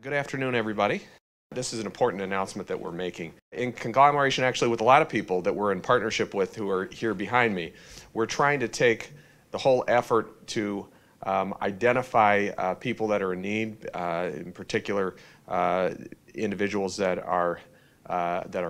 Good afternoon, everybody. This is an important announcement that we're making. In conglomeration, actually, with a lot of people that we're in partnership with who are here behind me, we're trying to take the whole effort to identify people that are in need, in particular individuals that are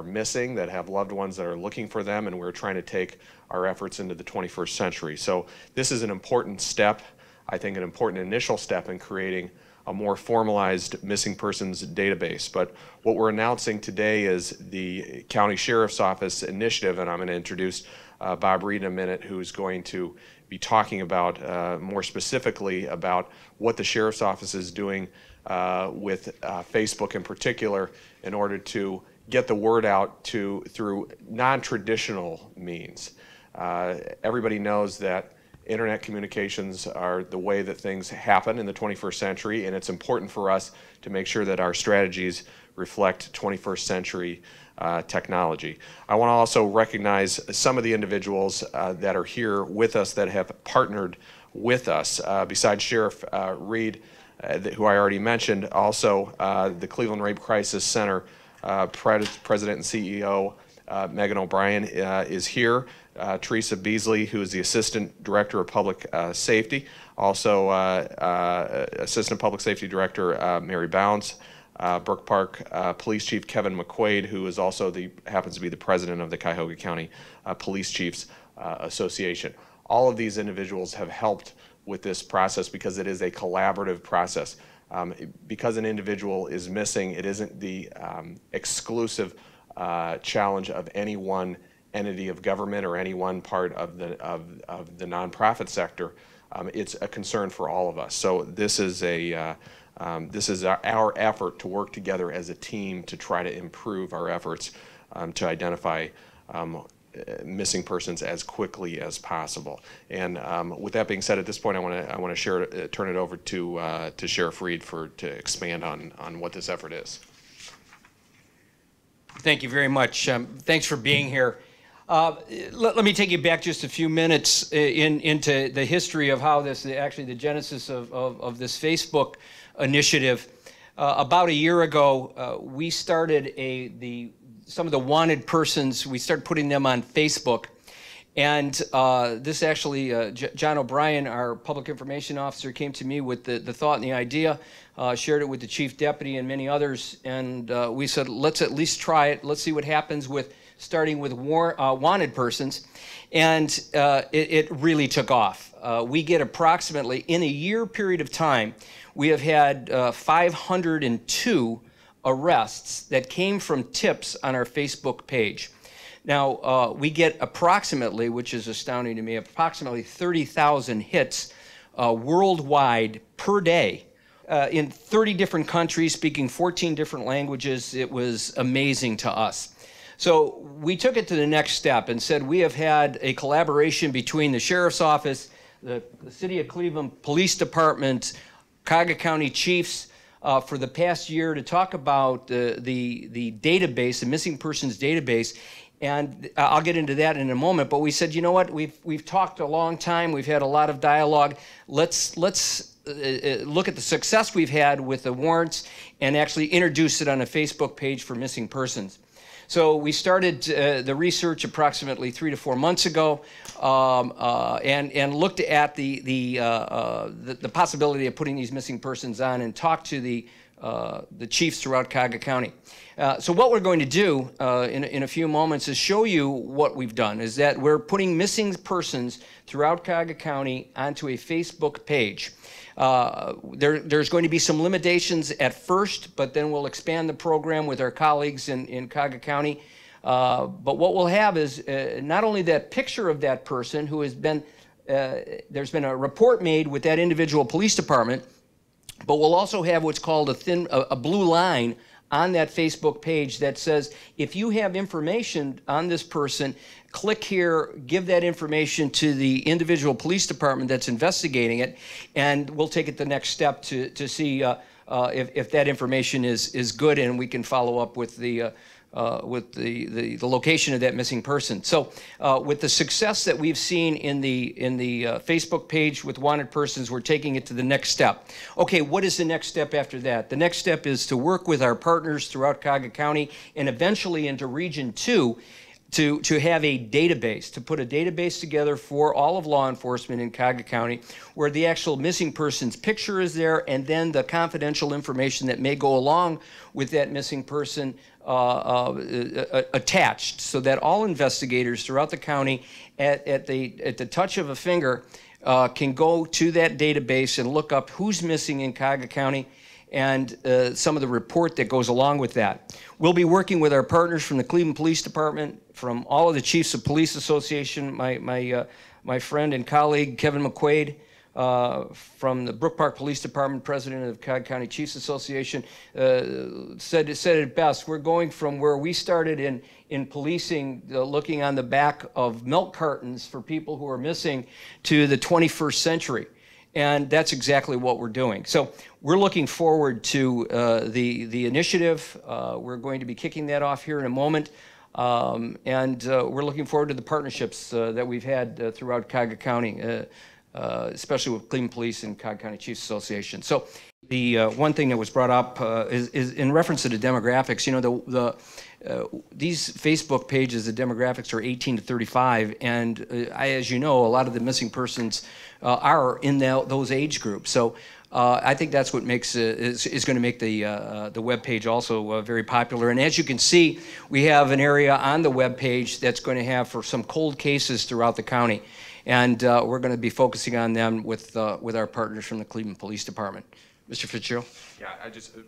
missing, that have loved ones that are looking for them, and we're trying to take our efforts into the 21st century. So this is an important step, I think an important initial step in creating a more formalized missing persons database. But what we're announcing today is the County Sheriff's Office initiative, and I'm going to introduce Bob Reed in a minute, who's going to be talking about more specifically about what the Sheriff's Office is doing with Facebook in particular in order to get the word out through non-traditional means. Everybody knows that internet communications are the way that things happen in the 21st century, and it's important for us to make sure that our strategies reflect 21st century technology. I want to also recognize some of the individuals that are here with us that have partnered with us. Besides Sheriff Reed, who I already mentioned, also the Cleveland Rape Crisis Center President and CEO Megan O'Brien is here. Teresa Beasley, who is the Assistant Director of Public Safety, also Assistant Public Safety Director Mary Bounds, Brook Park Police Chief Kevin McQuaid, who is also happens to be the President of the Cuyahoga County Police Chiefs Association. All of these individuals have helped with this process because it is a collaborative process. Because an individual is missing, it isn't the exclusive challenge of any one entity of government or any one part of the nonprofit sector. It's a concern for all of us. So this is our effort to work together as a team to try to improve our efforts to identify missing persons as quickly as possible. And with that being said, at this point, I want to turn it over to Sheriff Reed to expand on what this effort is. Thank you very much. Thanks for being here. Let me take you back just a few minutes into the history of how actually the genesis of this Facebook initiative. About a year ago, we started some of the wanted persons, we started putting them on Facebook. And this actually, John O'Brien, our public information officer, came to me with the thought and the idea, shared it with the chief deputy and many others, and we said, let's at least try it. Let's see what happens with starting with wanted persons. And it really took off. We get approximately, in a year period of time, we have had 502 arrests that came from tips on our Facebook page. Now, we get approximately, which is astounding to me, approximately 30,000 hits worldwide per day. In 30 different countries, speaking 14 different languages. It was amazing to us. So we took it to the next step and said we have had a collaboration between the Sheriff's Office, the City of Cleveland Police Department, Cuyahoga County Chiefs, for the past year to talk about the database, the missing persons database. And I'll get into that in a moment, but we said, you know what, we've talked a long time, we've had a lot of dialogue, let's look at the success we've had with the warrants and actually introduce it on a Facebook page for missing persons. So we started the research approximately 3 to 4 months ago, and looked at the possibility of putting these missing persons on and talked to the chiefs throughout Cuyahoga County. So what we're going to do in a few moments is show you what we've done, is that we're putting missing persons throughout Cuyahoga County onto a Facebook page. There's going to be some limitations at first, but then we'll expand the program with our colleagues in Cuyahoga County. But what we'll have is not only that picture of that person who has been, there's been a report made with that individual police department, but we'll also have what's called a blue line on that Facebook page that says, if you have information on this person, click here, give that information to the individual police department that's investigating it, and we'll take it the next step to see if that information is good, and we can follow up with the the location of that missing person. So with the success that we've seen in the Facebook page with wanted persons, we're taking it to the next step. Okay, what is the next step after that? The next step is to work with our partners throughout Cuyahoga County and eventually into Region 2 to have a database, to put a database together for all of law enforcement in Cuyahoga County where the actual missing person's picture is there and then the confidential information that may go along with that missing person attached, so that all investigators throughout the county at the touch of a finger can go to that database and look up who's missing in Cuyahoga County and some of the report that goes along with that. We'll be working with our partners from the Cleveland Police Department, from all of the Chiefs of Police Association, my friend and colleague Kevin McQuaid, from the Brook Park Police Department, president of the Cuyahoga County Chiefs Association, said it best. We're going from where we started in policing, looking on the back of milk cartons for people who are missing, to the 21st century. And that's exactly what we're doing. So we're looking forward to the initiative. We're going to be kicking that off here in a moment. And we're looking forward to the partnerships that we've had throughout Cuyahoga County, especially with Cleveland Police and Cuyahoga County Chiefs Association. So the one thing that was brought up is in reference to the demographics. You know, these Facebook pages, the demographics are 18 to 35, and as you know, a lot of the missing persons are in those age groups. So I think that's what makes is going to make the web page also very popular. And as you can see, we have an area on the web page that's going to have for some cold cases throughout the county, and we're going to be focusing on them with our partners from the Cleveland Police Department. Mr. Fitzgerald? Yeah,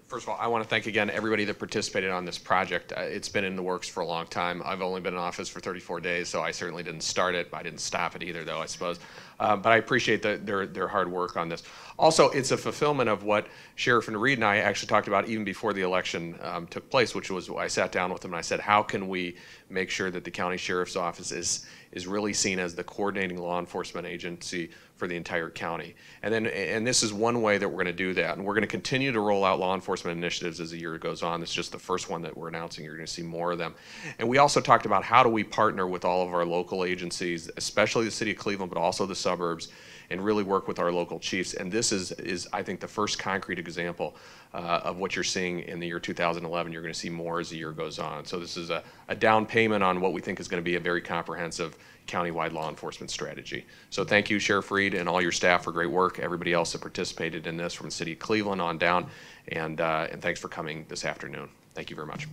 first of all, I want to thank again everybody that participated on this project. It's been in the works for a long time. I've only been in office for 34 days, so I certainly didn't start it. I didn't stop it either, though, I suppose. But I appreciate their hard work on this. Also, it's a fulfillment of what Sheriff Reed and I actually talked about even before the election took place, which was I sat down with them and I said, how can we make sure that the county sheriff's office is really seen as the coordinating law enforcement agency for the entire county. And this is one way that we're going to do that. And we're going to continue to roll out law enforcement initiatives as the year goes on. This is just the first one that we're announcing. You're going to see more of them. And we also talked about how do we partner with all of our local agencies, especially the city of Cleveland, but also the suburbs, and really work with our local chiefs. And this is I think, the first concrete example of what you're seeing in the year 2011. You're going to see more as the year goes on. So this is a down payment on what we think is going to be a very comprehensive countywide law enforcement strategy. So thank you, Sheriff Reed, and all your staff for great work. Everybody else that participated in this from the city of Cleveland on down. And thanks for coming this afternoon. Thank you very much.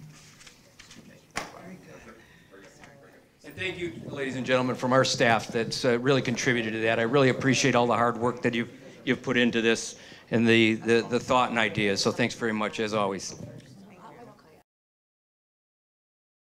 And thank you, ladies and gentlemen, from our staff that's really contributed to that. I really appreciate all the hard work that you've put into this and the thought and ideas. So thanks very much, as always.